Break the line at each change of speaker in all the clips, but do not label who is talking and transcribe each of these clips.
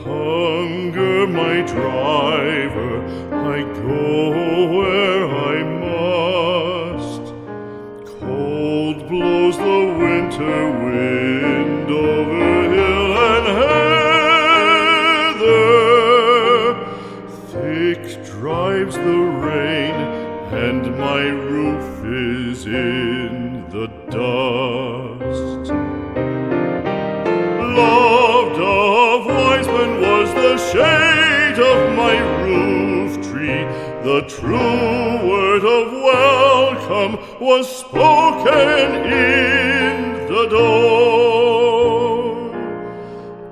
Hunger my driver, I go where I must. Cold blows the winter wind over hill and heather. Thick drives the rain, and my roof is in the dust. Loved of wise men was the shade of my roof tree. The true word of welcome was spoken in the door.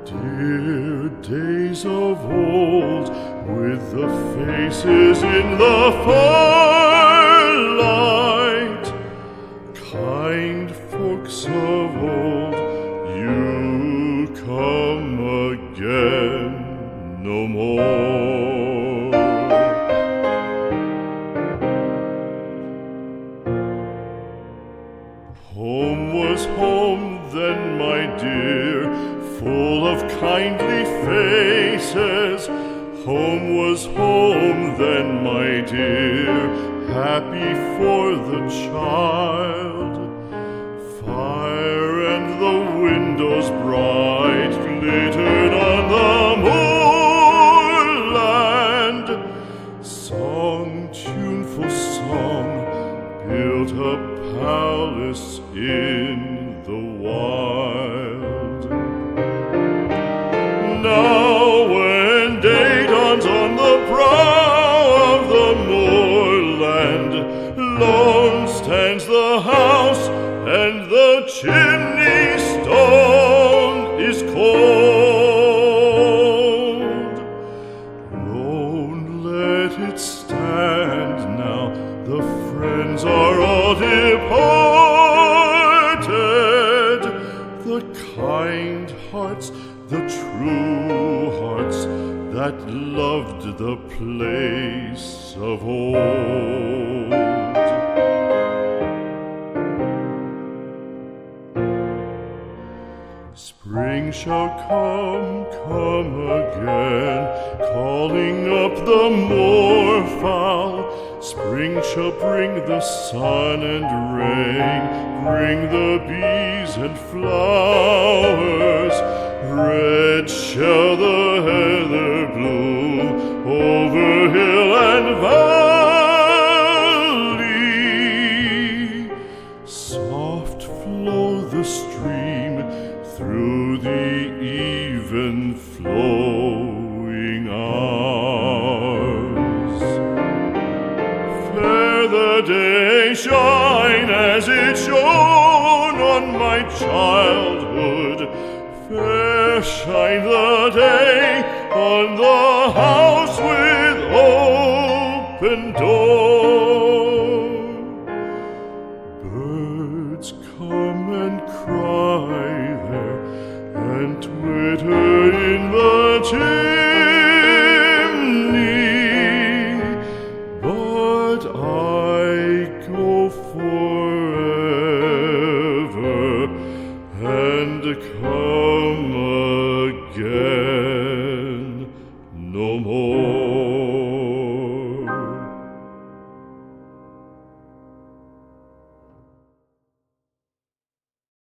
Dear days of old, with the faces in the firelight, kind folks of old, you come again no more. Home was home then, my dear, full of kindly faces. Home was home then, my dear, happy for the child. Fire and the windows bright glittered on the moorland. Song, tuneful song, built a palace in the wild. Now when day dawns on the brow of the moorland, lone stands the house, and the chimney stone is cold. Lone let it stand now, the friends are all departed. The kind hearts, the true hearts, that loved the place of old. Spring shall come, come again, calling up the moorfowl. Spring shall bring the sun and rain, bring the bees and flowers. Red shall the heather bloom over hill and valley. Soft flow the stream through the even flowing hours. Fair the day shine as it shone on my childhood. Fair shine the day on the house with open door. Birds come and cry there, and twitter in the chimney, but I go forever and come again no more.